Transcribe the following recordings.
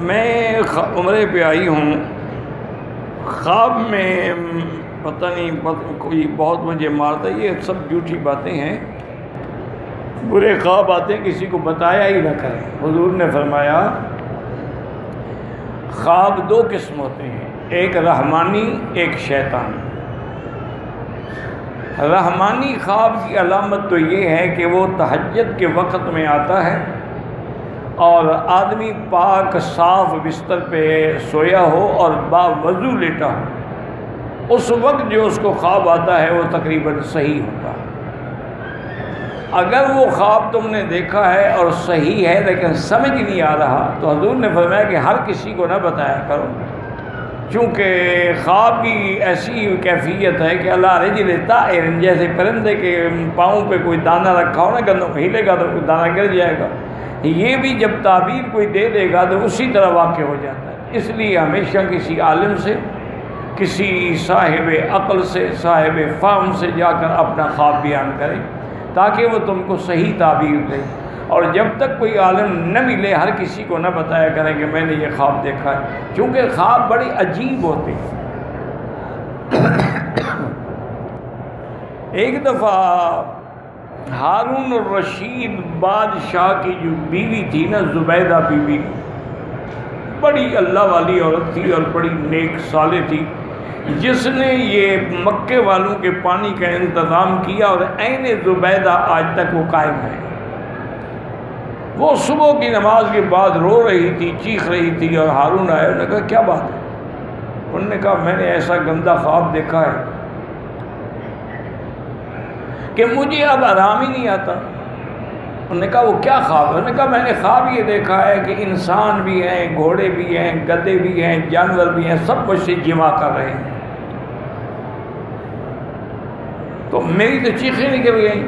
میں عمرے پہ آئی ہوں، خواب میں پتہ نہیں کوئی بہت مجھے مارتا، یہ سب جھوٹی باتیں ہیں، برے خواب آتے ہیں، کسی کو بتایا ہی نہ کریں۔ حضور نے فرمایا خواب دو قسم ہوتے ہیں، ایک رحمانی ایک شیطانی۔ رحمانی خواب کی علامت تو یہ ہے کہ وہ تہجد کے وقت میں آتا ہے اور آدمی پاک صاف بستر پہ سویا ہو اور باوضو لیٹا ہو، اس وقت جو اس کو خواب آتا ہے وہ تقریباً صحیح ہوتا ہے۔ اگر وہ خواب تم نے دیکھا ہے اور صحیح ہے لیکن سمجھ نہیں آ رہا تو حضور نے فرمایا کہ ہر کسی کو نہ بتایا کرو، چونکہ خواب کی ایسی کیفیت ہے کہ اللہ رجل طائر، جیسے پرندے کے پاؤں پہ کوئی دانہ رکھا ہو نا، گندم ہلے گا تو کوئی دانہ گر جائے گا، یہ بھی جب تعبیر کوئی دے دے گا تو اسی طرح واقع ہو جاتا ہے۔ اس لیے ہمیشہ کسی عالم سے، کسی صاحب عقل سے، صاحب فہم سے جا کر اپنا خواب بیان کریں تاکہ وہ تم کو صحیح تعبیر دے، اور جب تک کوئی عالم نہ ملے ہر کسی کو نہ بتایا کریں کہ میں نے یہ خواب دیکھا ہے، کیونکہ خواب بڑے عجیب ہوتے ہیں۔ ایک دفعہ ہارون الرشید بادشاہ کی جو بیوی تھی نا، زبیدہ بیوی، بڑی اللہ والی عورت تھی اور بڑی نیک صالح تھی، جس نے یہ مکے والوں کے پانی کا انتظام کیا، اور عین زبیدہ آج تک وہ قائم ہے۔ وہ صبح کی نماز کے بعد رو رہی تھی، چیخ رہی تھی، اور ہارون آئے، انہوں نے کہا کیا بات ہے؟ انہوں نے کہا میں نے ایسا گندا خواب دیکھا ہے کہ مجھے اب آرام ہی نہیں آتا۔ انہوں نے کہا وہ کیا خواب ہے؟ انہوں نے کہا میں نے خواب یہ دیکھا ہے کہ انسان بھی ہیں، گھوڑے بھی ہیں، گدھے بھی ہیں، جانور بھی ہیں، سب مجھ سے جمع کر رہے ہیں۔ تو میری تو چیخیں نکل گئیں۔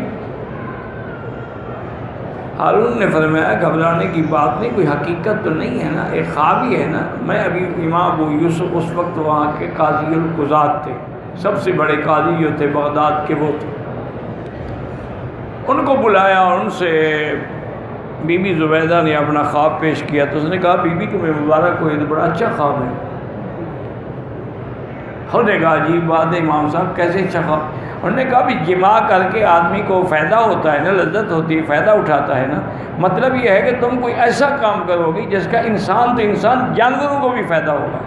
ہارون نے فرمایا گھبرانے کی بات نہیں، کوئی حقیقت تو نہیں ہے نا، ایک خواب ہی ہے نا۔ میں ابھی امام ابو یوسف اس وقت وہاں کے قاضی القضات تھے، سب سے بڑے قاضی جو تھے بغداد کے وہ تھے۔ ان کو بلایا اور ان سے بی بی زبیدہ نے اپنا خواب پیش کیا، تو اس نے کہا بی بی تمہیں مبارک ہو، یہ تو بڑا اچھا خواب ہے۔ انہوں نے کہا عجیب بات ہے امام صاحب، کیسے اچھا خواب؟ انہوں نے کہا بھی جمع کر کے آدمی کو فائدہ ہوتا ہے نا، لذت ہوتی ہے، فائدہ اٹھاتا ہے نا۔ مطلب یہ ہے کہ تم کوئی ایسا کام کرو گی جس کا انسان تو انسان، جانوروں کو بھی فائدہ ہوگا۔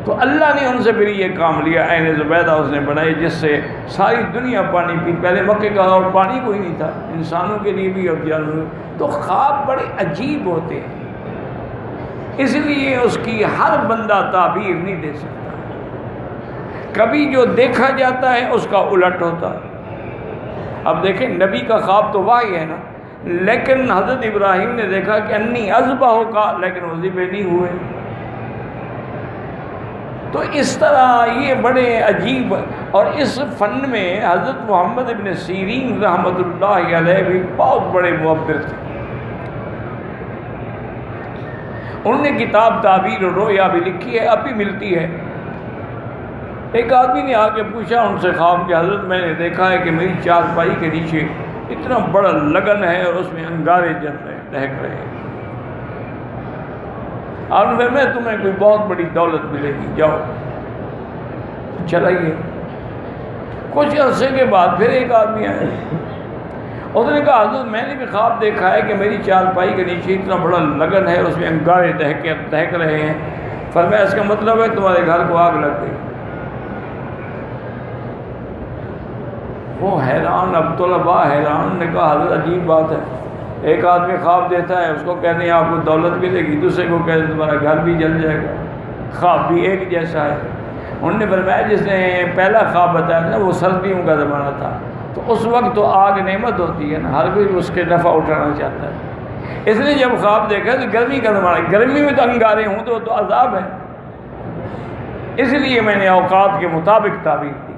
تو اللہ نے ان سے پھر یہ کام لیا، عین زبیدہ اس نے بنائی جس سے ساری دنیا پانی پی۔ پہلے مکے کا اور پانی کوئی نہیں تھا، انسانوں کے لیے بھی اور جانوروں۔ تو خواب بڑے عجیب ہوتے ہیں، اس لیے اس کی ہر بندہ تعبیر نہیں دے سکتا۔ کبھی جو دیکھا جاتا ہے اس کا الٹ ہوتا ہے۔ اب دیکھیں نبی کا خواب تو وحی ہے نا، لیکن حضرت ابراہیم نے دیکھا کہ انی اذبحک کا، لیکن وہ ذبح نہیں ہوئے۔ تو اس طرح یہ بڑے عجیب، اور اس فن میں حضرت محمد ابن سیرین رحمۃ اللہ علیہ بھی بہت بڑے معبر تھے۔ انہوں نے کتاب تعبیر الرؤیا بھی لکھی ہے، اب بھی ملتی ہے۔ ایک آدمی نے آ کے پوچھا ان سے خواب کہ حضرت میں نے دیکھا ہے کہ میری چارپائی کے نیچے اتنا بڑا لگن ہے اور اس میں انگارے جل رہے ہیں، دہک رہے ہیں، اور پھر میں تمہیں کوئی بہت بڑی دولت ملے گی، جاؤ چلائیے۔ کچھ عرصے کے بعد پھر ایک آدمی آیا، اس نے کہا حضرت میں نے بھی خواب دیکھا ہے کہ میری چارپائی کے نیچے اتنا بڑا لگن ہے، اس میں انگارے دہک رہے ہیں۔ فرمایا اس کا مطلب ہے تمہارے گھر کو آگ لگ گئی۔ وہ حیران، اب طلباء حیران، نے کہا حضرت عجیب بات ہے، ایک آدمی خواب دیتا ہے، اس کو کہتے ہیں آپ کو دولت ملے گی، دوسرے کو کہتے ہیں تمہارا گھر بھی جل جائے گا، خواب بھی ایک جیسا ہے۔ انہوں نے فرمایا جس نے پہلا خواب بتایا تھا وہ سردیوں کا زمانہ تھا، تو اس وقت تو آگ نعمت ہوتی ہے نا، ہر کوئی اس کے نفع اٹھانا چاہتا ہے۔ اس نے جب خواب دیکھا تو گرمی کا زمانہ، گرمی میں تو انگارے ہوں تو عذاب ہے، اس لیے میں نے اوقات کے مطابق تعبیر کی،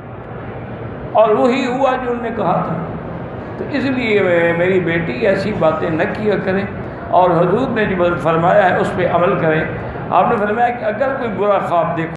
اور وہی ہوا جو انہوں نے کہا تھا۔ تو اس لیے میری بیٹی ایسی باتیں نہ کیا کریں، اور حضور نے جو فرمایا ہے اس پہ عمل کریں۔ آپ نے فرمایا کہ اگر کوئی برا خواب دیکھو